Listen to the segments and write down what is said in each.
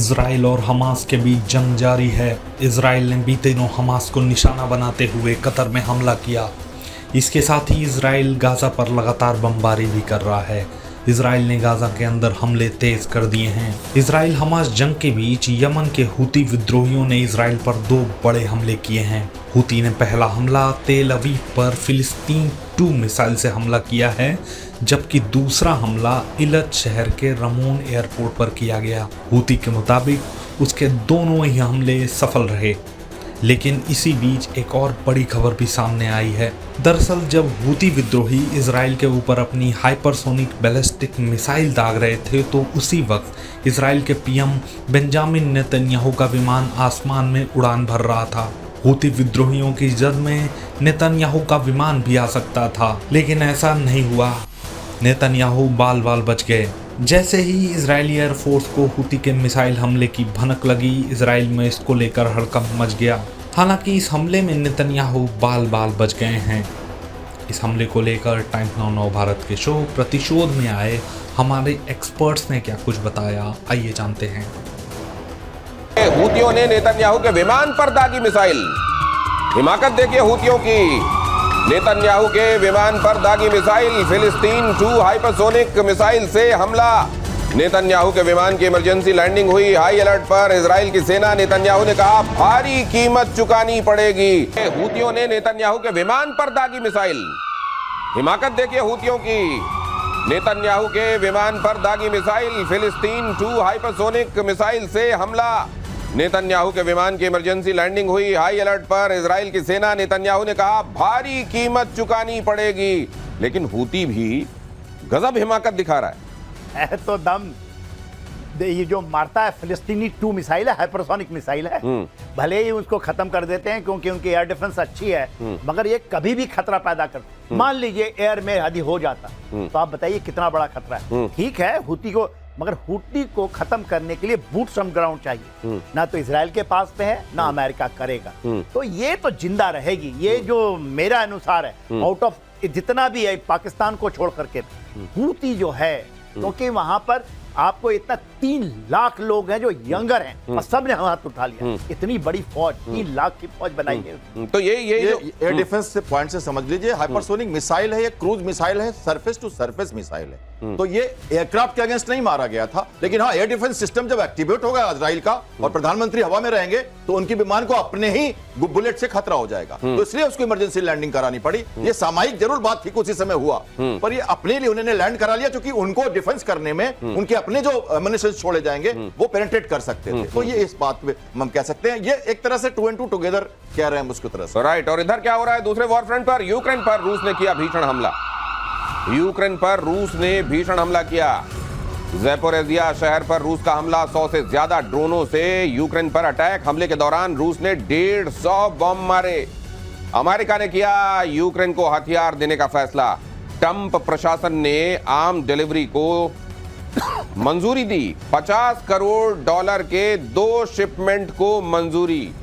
Israel और Hamas के बीच जंग जारी है। इजराइल ने बीते दिनों हमास को निशाना बनाते हुए कतर में हमला किया। इसके साथ ही इजराइल गाजा पर लगातार बमबारी भी कर रहा है। इजराइल ने गाजा के अंदर हमले तेज कर दिए हैं। इजराइल हमास जंग के बीच यमन के हूती विद्रोहियों ने इजराइल पर 2 बड़े हमले किए हैं। हूती ने पहला हमला तेल अवीव पर फिलिस्तीन 2 मिसाइल से हमला किया है, जबकि दूसरा हमला इलत शहर के रमोन एयरपोर्ट पर किया गया। हूती के मुताबिक उसके दोनों ही हमले सफल रहे, लेकिन इसी बीच एक और बड़ी खबर भी सामने आई है। दरअसल जब हूती विद्रोही इजराइल के ऊपर अपनी हाइपरसोनिक बैलिस्टिक मिसाइल दाग रहे थे, तो उसी वक्त इजराइल के पीएम बेंजामिन नेतन्याहू का विमान आसमान में उड़ान भर रहा था। हूती विद्रोहियों की जद में नेतन्याहू का विमान भी आ सकता था, लेकिन ऐसा नहीं हुआ। नेतन्याहू बाल बाल बच गए। जैसे ही इजरायली एयरफोर्स को हूती के मिसाइल हमले की भनक लगी, इजराइल में इसको लेकर हड़कंप मच गया। हालांकि इस हमले में नेतन्याहू बाल बाल बच गए हैं। इस हमले को लेकर टाइम्स नाउ भारत के शो प्रतिशोध में आए हमारे एक्सपर्ट्स ने क्या कुछ बताया, आइए जानते हैं। हूतियों ने नेतन्याहू के विमान पर दागी मिसाइल। हिमाकत देखिए हूतियों की। नेतन्याहू के विमान पर दागी मिसाइल, फिलिस्तीन 2 हाइपरसोनिक मिसाइल से हमला। नेतन्याहू के विमान की इमरजेंसी लैंडिंग हुई। हाई अलर्ट पर इजराइल की सेना। नेतन्याहू ने कहा भारी कीमत चुकानी पड़ेगी। हूतियों ने नेतन्याहू के विमान पर दागी मिसाइल। हिमाकत देखिए हूतियों की। नेतन्याहू के विमान पर दागी मिसाइल, फिलिस्तीन 2 हाइपरसोनिक मिसाइल से हमला। नेतन्याहू के विमान की इमरजेंसी लैंडिंग हुई। हाई अलर्ट पर इजराइल की सेना। नेतन्याहू ने कहा भारी कीमत चुकानी पड़ेगी। लेकिन हूती भी गजब हिमाकत दिखा रहा है तो दम। ये जो मारता है फिलिस्तीनी 2 मिसाइल है, हाइपरसोनिक मिसाइल है। भले ही उसको खत्म कर देते हैं क्योंकि उनकी एयर डिफेंस अच्छी है, मगर ये कभी भी खतरा पैदा कर, मान लीजिए एयर में यदि हो जाता तो आप बताइए कितना बड़ा खतरा है। ठीक है हूती को, मगर हूती को खत्म करने के लिए बूट्स ऑन ग्राउंड चाहिए। ना तो इजराइल के पास पे है, ना अमेरिका करेगा। तो ये तो जिंदा रहेगी। ये जो मेरा अनुसार है, आउट ऑफ जितना भी है पाकिस्तान को छोड़ करके हूती जो है, क्योंकि वहां पर आपको इतना 3 लाख लोग हैं जो यंगर हैं और सबने हाथ उठा लिया। इतनी बड़ी फौज, 3 लाख की फौज बनाई है। तो ये एयर डिफेंस से पॉइंट से समझ लीजिए, हाइपरसोनिक मिसाइल है, ये क्रूज मिसाइल है, सरफेस टू सरफेस मिसाइल है। तो ये एयरक्राफ्ट के अगेंस्ट नहीं मारा गया था, लेकिन हाँ एयर डिफेंस सिस्टम जब एक्टिवेट होगा इजराइल का और प्रधानमंत्री हवा में रहेंगे तो उनके विमान को अपने ही बुलेट से खतरा हो जाएगा। तो इसलिए उसको इमरजेंसी लैंडिंग करानी पड़ी। ये सामयिक जरूर बात ठीक उसी समय हुआ, पर ये अपने लिए उन्होंने लैंड करा लिया, क्योंकि उनको डिफेंस करने में उनके अपने जो अम्युनिशन छोड़े जाएंगे वो पेनिट्रेट कर सकते थे। तो ये इस बात पे हम कह सकते हैं, ये एक तरह से 2 and 2 टुगेदर कह रहे हैं उसकी तरह से। राइट। और इधर क्या हो रहा है दूसरे वॉर फ्रंट पर? यूक्रेन पर रूस ने किया भीषण हमला। यूक्रेन पर रूस ने भीषण हमला किया। ज़ैपोरिज़िया शहर पर रूस का हमला, 100 से ज्यादा ड्रोनों से यूक्रेन पर अटैक। हमले के दौरान रूस ने 150 बम मारे। अमेरिका ने किया यूक्रेन को हथियार देने का फैसला। ट्रंप प्रशासन ने आर्म डिलीवरी को मंजूरी दी। $50 करोड़ के 2 शिपमेंट को मंजूरी।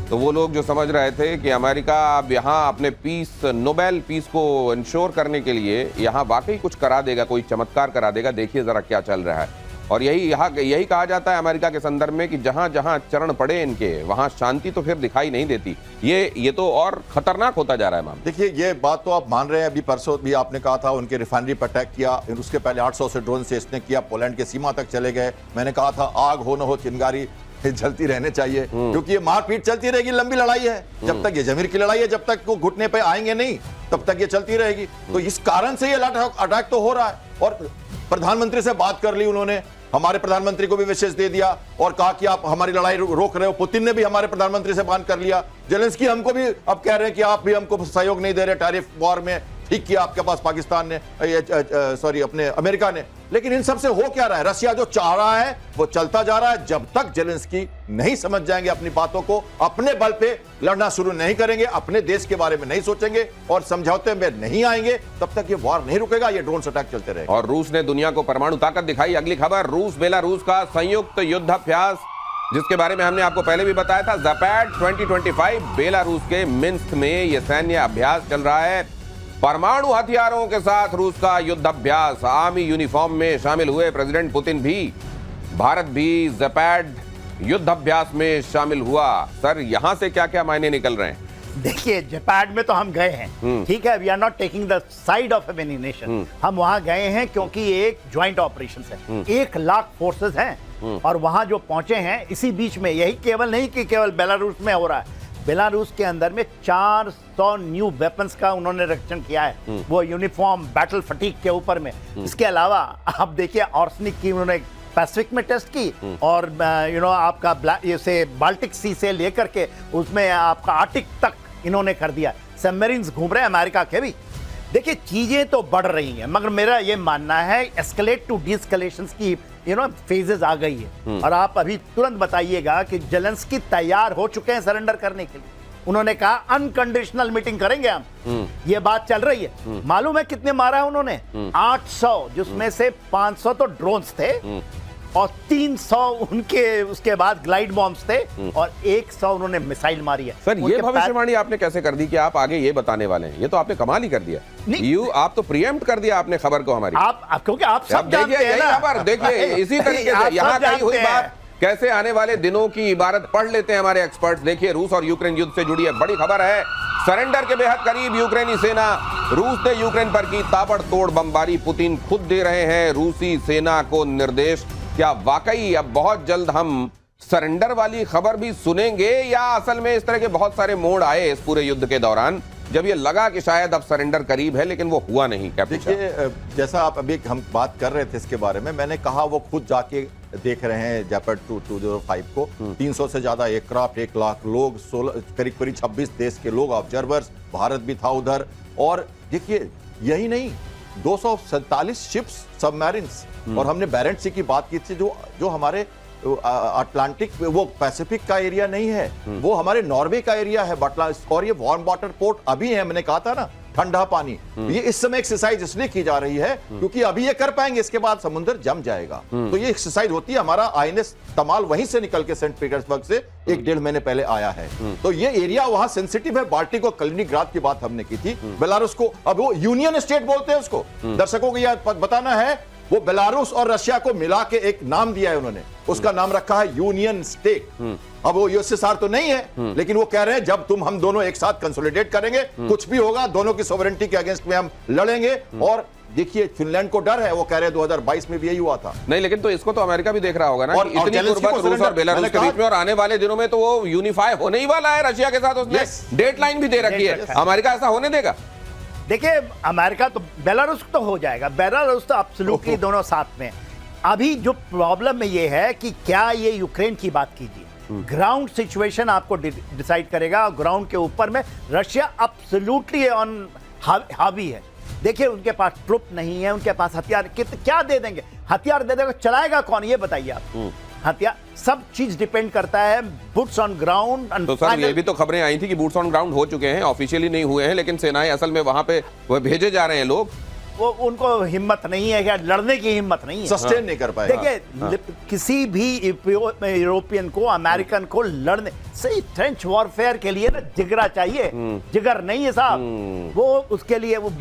तो वो लोग जो समझ रहे थे कि अमेरिका अब यहाँ अपने नोबेल पीस को इंश्योर करने के लिए यहाँ वाकई कुछ करा देगा, कोई चमत्कार करा देगा, देखिए जरा क्या चल रहा है। और यही कहा जाता है अमेरिका के संदर्भ में कि जहां जहां चरण पड़े इनके, वहां शांति तो फिर दिखाई नहीं देती। ये तो और खतरनाक होता जा रहा है। मामला देखिए, ये बात तो आप मान रहे हैं। अभी परसों भी आपने कहा था उनके रिफाइनरी पर अटैक किया, उसके पहले 800 से ड्रोन से इसने किया, पोलैंड के सीमा तक चले गए। मैंने कहा था आग हो न हो चिंगारी जलती रहने चाहिए, क्योंकि ये मारपीट चलती रहेगी। लंबी लड़ाई है, जब तक ये जमीर की लड़ाई है, जब तक वो घुटने पे आएंगे नहीं तब तक ये चलती रहेगी। तो इस कारण से ये अटैक तो हो रहा है। और प्रधानमंत्री से बात कर ली उन्होंने, हमारे प्रधानमंत्री को भी विशेष दे दिया और कहा कि आप हमारी लड़ाई रोक रहे हो। पुतिन ने भी हमारे प्रधानमंत्री से बात कर लिया। जेलेंस्की हमको भी अब कह रहे हैं कि आप भी हमको सहयोग नहीं दे रहे टैरिफ वॉर में। ठीक किया आपके पास पाकिस्तान ने, अपने अमेरिका ने। लेकिन इन सब से हो क्या रहा है? रशिया जो चाह रहा है वो चलता जा रहा है। जब तक जेलेंस्की नहीं समझ जाएंगे अपनी बातों को, अपने बल पे लड़ना शुरू नहीं करेंगे, अपने देश के बारे में नहीं सोचेंगे और समझौते में नहीं आएंगे, तब तक ये वॉर नहीं रुकेगा। ये ड्रोन अटैक चलते रहेंगे। और रूस ने दुनिया को परमाणु ताकत दिखाई। अगली खबर, रूस बेलारूस का संयुक्त युद्धाभ्यास, जिसके बारे में हमने आपको पहले भी बताया था। ज़ैपैड 2025 बेलारूस के मिन्स्क में यह सैन्य अभ्यास चल रहा है। परमाणु हथियारों के साथ रूस का युद्धाभ्यास। आर्मी यूनिफॉर्म में शामिल हुए प्रेसिडेंट पुतिन भी भारत भी ज़ेपैड युद्ध अभ्यास में शामिल हुआ। सर, यहां से क्या क्या मायने निकल रहे हैं? देखिए, ज़ेपैड में तो हम गए हैं, ठीक है, we are not taking the side of any nation. हम वहां गए हैं क्योंकि एक ज्वाइंट ऑपरेशन है, 1 लाख फोर्सेस हैं और वहां जो पहुंचे हैं इसी बीच में, यही केवल नहीं कि केवल बेलारूस में हो रहा है, बेलारूस के अंदर में 400 न्यू वेपन्स का उन्होंने रक्षण किया है, वो यूनिफॉर्म बैटल फटीग के ऊपर में। इसके अलावा आप देखिए, ऑर्सनिक की उन्होंने पैसिफिक में टेस्ट की और आपका जैसे बाल्टिक सी से लेकर के उसमें आपका आर्टिक तक इन्होंने कर दिया। सबमरीन्स घूम रहे हैं अमेरिका के भी। देखिए, चीजें तो बढ़ रही हैं, मगर मेरा ये मानना है एस्केलेट टू डीएस्केलेशन की फेजेस आ गई है। और आप अभी तुरंत बताइएगा कि जेलेंस्की तैयार हो चुके हैं सरेंडर करने के लिए। उन्होंने कहा अनकंडीशनल मीटिंग करेंगे हम, ये बात चल रही है। मालूम है कितने मारा है उन्होंने? 800, जिसमें से 500 तो ड्रोन्स थे और 300 उनके उसके बाद ग्लाइड बॉम्ब्स थे और 100 उन्होंने मिसाइल मारी है। सर, ये भविष्यवाणी आपने कैसे कर दी कि आप आगे ये बताने वाले हैं? ये तो आपने कमाल ही कर दिया। आप तो प्रीएम्प्ट कर दिया आपने खबर को हमारी। क्योंकि आप सब जानते हैं ना। खबर देखिए, इसी तरीके से यहाँ कही हुई बात कैसे आने वाले दिनों की इबारत पढ़ लेते हैं हमारे एक्सपर्ट्स। देखिए, रूस और यूक्रेन युद्ध से जुड़ी एक बड़ी खबर है। सरेंडर के बेहद करीब यूक्रेनी सेना। रूस ने यूक्रेन पर की ताबड़तोड़ बमबारी। पुतिन खुद दे रहे हैं रूसी सेना को निर्देश। क्या वाकई अब बहुत जल्द हम सरेंडर वाली खबर भी सुनेंगे, या असल में इस तरह के बहुत सारे मोड़ आए इस पूरे युद्ध के दौरान जब ये लगा कि शायद अब सरेंडर करीब है, लेकिन वो हुआ नहीं? क्या देखिए, जैसा आप अभी हम बात कर रहे थे इसके बारे में, मैंने कहा वो खुद जाके देख रहे हैं ज़ेपैड 205 को। 300 से ज्यादा एयरक्राफ्ट, 1 लाख लोग, 16 करीब 26 देश के लोग ऑब्जर्वर्स, भारत भी था उधर। और देखिए, यही नहीं, 247 शिप्स, सबमरीन्स, और हमने बैरेंट सी की बात की थी, जो हमारे अटलांटिक, वो पैसिफिक का एरिया नहीं है, वो हमारे नॉर्वे का एरिया है, और ये वार्म वाटर पोर्ट अभी है। मैंने कहा था ना, ठंडा पानी। ये इस समय एक्सरसाइज इसलिए की जा रही है क्योंकि अभी ये कर पाएंगे, इसके बाद समुद्र जम जाएगा। तो ये एक्सरसाइज होती है। हमारा आईएनएस तमाल वहीं से निकल के सेंट पीटर्सबर्ग से 1-1.5 महीने पहले आया है। तो ये एरिया वहां सेंसिटिव है। बाल्टिक और कलिनिंग्राड की बात हमने की थी। बेलारूस को अब वो यूनियन स्टेट बोलते हैं उसको। दर्शकों को यह बताना है, वो बेलारूस और रशिया को मिला के एक नाम दिया है उन्होंने, उसका नाम रखा है यूनियन स्टेट। अब वो यूएसएसआर तो नहीं है, लेकिन वो कह रहे हैं जब हम दोनों एक साथ कंसोलिडेट करेंगे, कुछ भी होगा, दोनों की सोवरेनिटी के अगेंस्ट में हम लड़ेंगे। और देखिए, फिनलैंड को डर है, वो कह रहे हैं 2022 में भी यही हुआ था। नहीं, लेकिन तो इसको तो अमेरिका भी देख रहा होगा ना, और इतनी कुर्बत रूस और बेलारूस के बीच में, और आने वाले दिनों में तो वो यूनिफाई होने ही वाला है रशिया के साथ। उसने डेडलाइन भी दे रखी है। अमेरिका ऐसा होने देगा? देखिए, अमेरिका तो, बेलारूस तो हो जाएगा, बेलारूस तो एब्सोल्युटली दोनों साथ में। अभी जो प्रॉब्लम ये है कि क्या ये यूक्रेन की बात कीजिए, ग्राउंड सिचुएशन आपको डिसाइड करेगा। ग्राउंड के ऊपर में रशिया एब्सोल्युटली ऑन हावी है। देखिए, उनके पास ट्रुप नहीं है, उनके पास हथियार क्या दे देंगे? हथियार दे देगा, चलाएगा कौन, ये बताइए आप। हथियार, सब चीज डिपेंड करता है बूट्स ऑन ग्राउंड। तो सर, ये भी तो खबरें आई थी कि बूट्स ऑन ग्राउंड हो चुके हैं, ऑफिशियली नहीं हुए हैं, लेकिन सेनाएं असल में वहां पे वो भेजे जा रहे हैं लोग। वो उनको हिम्मत नहीं है, क्या लड़ने की हिम्मत नहीं है, सस्टेन नहीं कर पाए। देखिए, किसी भी यूरोपियन को, अमेरिकन को लड़ने सही ट्रेंच वॉरफेयर के लिए ना जिगरा चाहिए। जिगर नहीं है साहब, वो उसके लिए वो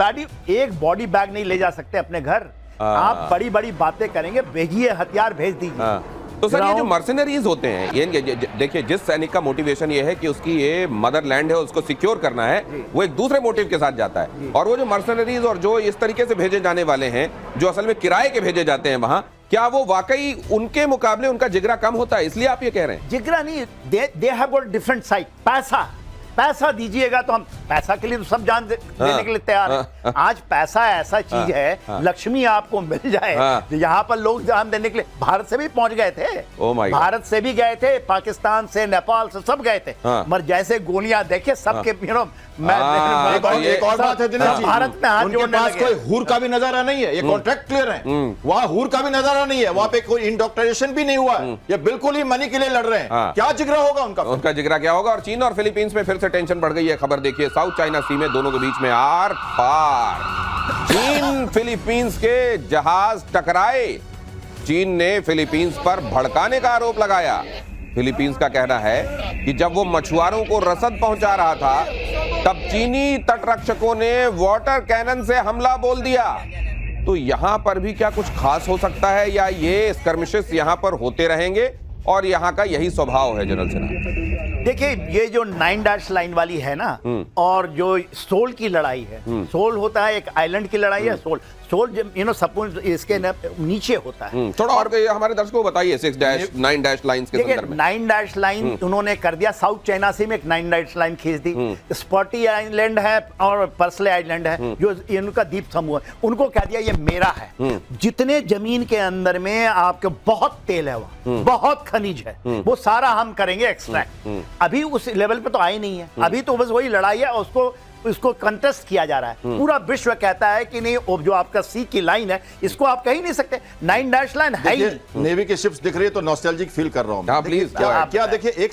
एक बॉडी बैग नहीं ले जा सकते अपने घर। आप बड़ी बड़ी बातें करेंगे, भेजिए हथियार, भेज दीजिए। तो सर, ये जो मर्सिनरीज होते हैं, ये देखिए, जिस सैनिक का मोटिवेशन ये है कि उसकी ये मदरलैंड है, उसको सिक्योर करना है, वो एक दूसरे मोटिव के साथ जाता है। और वो जो मर्सिनरीज और जो इस तरीके से भेजे जाने वाले हैं, जो असल में किराए के भेजे जाते हैं वहां, क्या वो वाकई उनके मुकाबले उनका जिगरा कम होता है? इसलिए आप ये कह रहे हैं? जिगरा नहीं, they have got different side. पैसा दीजिएगा तो हम पैसा के लिए तो सब जान देने के लिए तैयार है। आज पैसा ऐसा चीज है, लक्ष्मी आपको मिल जाए, यहाँ पर लोग जान देने के लिए भारत से भी पहुंच गए थे। भारत से भी गए थे, पाकिस्तान से, नेपाल से, सब गए थे। मगर जैसे गोलियां देखे सबके, एक और बात है दिनेश जी, भारत में हाथ उनके पास कोई हुर का भी नजारा नहीं है। ये कॉन्ट्रैक्ट क्लियर है, वहाँ हुर का भी नजारा नहीं है, वहाँ पे कोई इंडोक्ट्रिनेशन भी नहीं हुआ है। ये बिल्कुल ही मनी के लिए लड़ रहे हैं। क्या जिगरा होगा उनका जिगरा क्या होगा? और चीन और फिलीपींस में फिर से टेंशन बढ़ गई है। खबर देखिए, साउथ चाइना सी में दोनों के बीच में आर पार चीन फिलीपींस के जहाज टकराए। चीन ने फिलीपींस पर भड़काने का आरोप लगाया। फिलीपींस का कहना है कि जब वो मछुआरों को रसद पहुंचा रहा था, तब चीनी तटरक्षकों ने वाटर कैनन से हमला बोल दिया। तो यहां पर भी क्या कुछ खास हो सकता है, या ये स्कर्मिशेस यहां पर होते रहेंगे और यहां का यही स्वभाव है जनरल सिन्हा? देखिए, ये जो 9 डैश लाइन वाली है ना, और जो सोल की लड़ाई है, सोल होता है एक आइलैंड की लड़ाई है। सोल सपोज इसके नीचे होता है। थोड़ा और हमारे दर्शकों को बताइए 6 डैश 9 डैश लाइन्स के संदर्भ में। 9 डैश लाइन उन्होंने कर दिया, साउथ चाइना सी में एक 9 डैश लाइन खींच दी। स्पॉटी आइलैंड है और पर्सले आइलैंड है, जो इनका द्वीप समूह है, उनको कह दिया ये मेरा है। जितने जमीन के अंदर में आपके बहुत तेल है, वहां बहुत खनिज है, वो सारा हम करेंगे एक्सट्रैक्ट। अभी उस लेवल पे तो आई नहीं है, अभी तो बस वही लड़ाई है, और उसको कंटेस्ट किया जा रहा है। पूरा विश्व कहता है कि नहीं, वो जो आपका सी की लाइन है, इसको आप कह ही नहीं सकते। 9 डैश लाइन है ही। नेवी की शिप्स दिख रही है तो नॉस्टैल्जिक फील कर रहा हूं। हाँ, प्लीज क्या देखिए,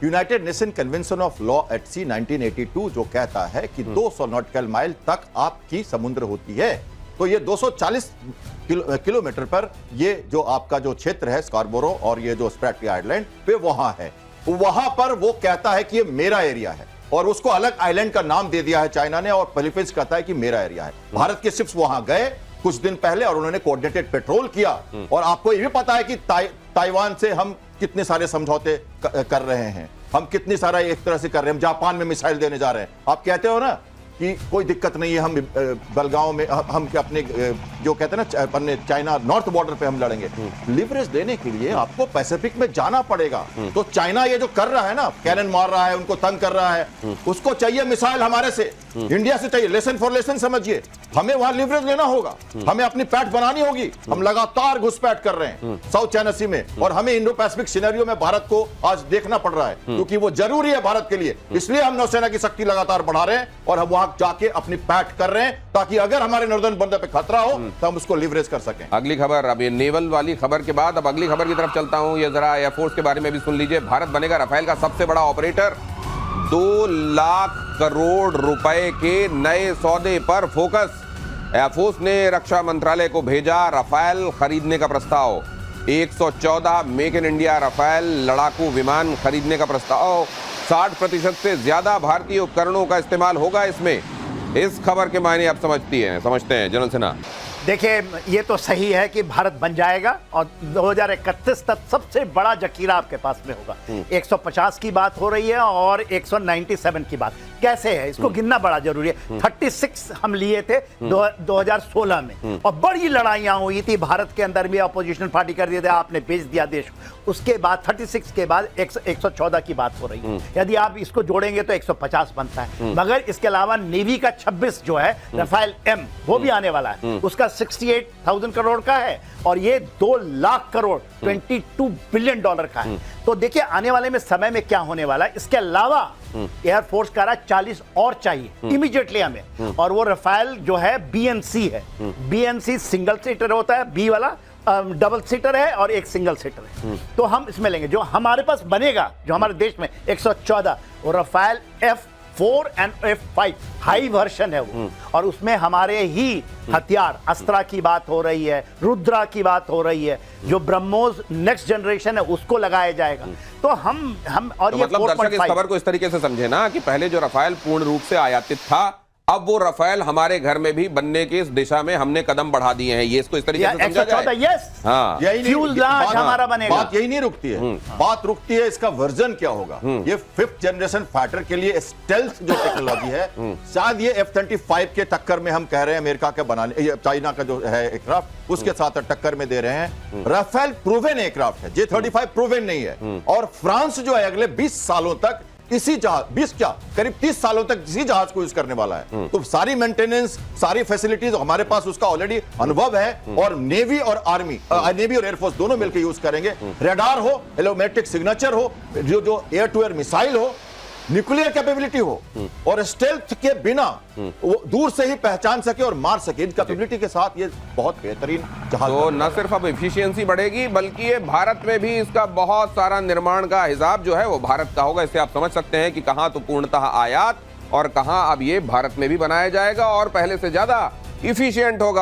United Nation convention of law at sea 1982 जो कहता है कि 200 नॉटिकल माइल तक आपकी समुद्र होती है, तो ये 240 किलोमीटर पर ये जो आपका जो क्षेत्र है स्कार्बोरो और ये जो स्प्रैटली आइलैंड पे वहां है, वहां पर वो कहता है कि ये मेरा एरिया है, और उसको अलग आइलैंड का नाम दे दिया है चाइना ने, और पैसिफिक कहता है कि मेरा एरिया है। भारत के शिप्स वहां गए कुछ दिन पहले और उन्होंने कोऑर्डिनेटेड पेट्रोल किया, और आपको ये भी पता है कि ताइवान से हम कितने सारे समझौते कर रहे हैं, हम कितनी सारा एक तरह से कर रहे हैं, हम जापान में मिसाइल देने जा रहे हैं। आप कहते हो ना कि कोई दिक्कत नहीं है, हम बलगांव में हम अपने जो कहते हैं ना अपने चाइना नॉर्थ बॉर्डर पे हम लड़ेंगे। लिवरेज देने के लिए आपको पैसिफिक में जाना पड़ेगा। तो चाइना ये जो कर रहा है ना, कैनन मार रहा है, उनको तंग कर रहा है, उसको चाहिए मिसाइल हमारे से, इंडिया से चाहिए। लेसन फॉर लेसन समझिए, हमें वहां लिवरेज लेना होगा, हमें अपनी पैठ बनानी होगी। हम लगातार घुसपैठ कर रहे हैं साउथ चाइना सी में, और हमें इंडो पैसिफिक सिनेरियो में भारत को आज देखना पड़ रहा है, क्योंकि वो जरूरी है भारत के लिए। इसलिए हम नौसेना की शक्ति लगातार बढ़ा रहे हैं, और हम वहां जाके अपनी पैठ कर रहे हैं, ताकि अगर हमारे नॉर्दर्न बॉर्डर पे खतरा हो तो हम उसको लिवरेज कर सकें। अगली खबर, अब ये नेवल वाली खबर के बाद अब अगली खबर की तरफ चलता हूं। ये जरा एयरफोर्स के बारे में भी सुन लीजिए। भारत बनेगा राफेल का सबसे बड़ा ऑपरेटर। 2 लाख करोड़ रुपए के नए सौदे पर फोकस। एयरफोर्स ने रक्षा मंत्रालय को भेजा राफेल खरीदने का प्रस्ताव। 114 मेक इन इंडिया राफेल लड़ाकू विमान खरीदने का प्रस्ताव। 60% से ज्यादा भारतीय उपकरणों का इस्तेमाल होगा इसमें। इस खबर के मायने आप समझते हैं जनरल सिन्हा? देखिए, ये तो सही है कि भारत बन जाएगा, और 2031 तक सबसे बड़ा जखीरा आपके पास में होगा। 150 की बात हो रही है और 197 की बात। कैसे है, इसको गिनना बड़ा जरूरी है। 36 हम लिए थे 2016 में, और बड़ी लड़ाइयां हुई थी भारत के अंदर भी, अपोजिशन पार्टी कर दिए थे, आपने बेच दिया देश। उसके बाद 36 के बाद 114 की बात हो रही है। यदि आप इसको जोड़ेंगे तो 150 बनता है। मगर इसके अलावा नेवी का 26 जो है राफेल एम, वो भी आने वाला है, उसका 68,000 करोड़ का है, और ये 2 लाख करोड़ 22 बिलियन डॉलर का है। तो देखिए आने वाले में समय में क्या होने वाला है। इसके अलावा एयरफोर्स का 40 और चाहिए इमीडिएटली हमें, और वो राफेल जो है बीएनसी है। बीएनसी सिंगल सीटर होता है, बी वाला डबल सीटर है, और एक सिंगल सीटर है। तो हम इसमें लेंगे जो हमारे पास बनेगा, जो हमारे देश में 114, वो Rafale F4 and F5 high version है वो, और उसमें हमारे ही हथियार, अस्त्रा की बात हो रही है, रुद्रा की बात हो रही है, जो ब्रह्मोस नेक्स्ट जनरेशन है उसको लगाया जाएगा। तो हम और तो ये मतलब दर्शक इस खबर को इस तरीके से समझे ना कि पहले जो राफेल पूर्ण रूप से आयातित था, अब वो राफेल हमारे घर में भी बनने की इस दिशा में हमने कदम बढ़ा दिए हैं। ये इसको इस तरीके से समझा जाए। यस, हाँ, फ्यूजलाज हमारा बनेगा। बात यही नहीं रुकती है, बात रुकती है इसका वर्जन क्या होगा। ये 5th जनरेशन फाइटर के लिए स्टेल्थ जो टेक्नोलॉजी है, शायद ये F-35 के टक्कर में हम कह रहे हैं, अमेरिका के बनाने, चाइना का जो है एयरक्राफ्ट, उसके साथ टक्कर में दे रहे हैं। राफेल प्रूवन एयरक्राफ्ट है, J-35 प्रूवन नहीं है। और फ्रांस जो है अगले 20 सालों तक इसी जहाज, 20 क्या करीब 30 सालों तक इसी जहाज को यूज करने वाला है। तो सारी मेंटेनेंस, सारी फैसिलिटीज हमारे पास उसका ऑलरेडी अनुभव है, और नेवी और आर्मी, नेवी और एयरफोर्स दोनों मिलकर यूज करेंगे। रडार हो, इलेक्ट्रोमैग्नेटिक सिग्नेचर हो, जो एयर टू एयर मिसाइल हो, न्यूक्लियर कैपेबिलिटी हो, और स्टेल्थ के बिना वो दूर से ही पहचान सके और मार सके, इन कैपेबिलिटी के साथ ये बहुत बेहतरीन जहाज। तो न सिर्फ अब एफिशिएंसी बढ़ेगी, बल्कि ये भारत में भी इसका बहुत सारा निर्माण का हिसाब जो है वो भारत का होगा। इससे आप समझ सकते हैं कि कहां तो पूर्णतः आयात और कहां अब ये भारत में भी बनाया जाएगा और पहले से ज्यादा इफिशिएंट होगा।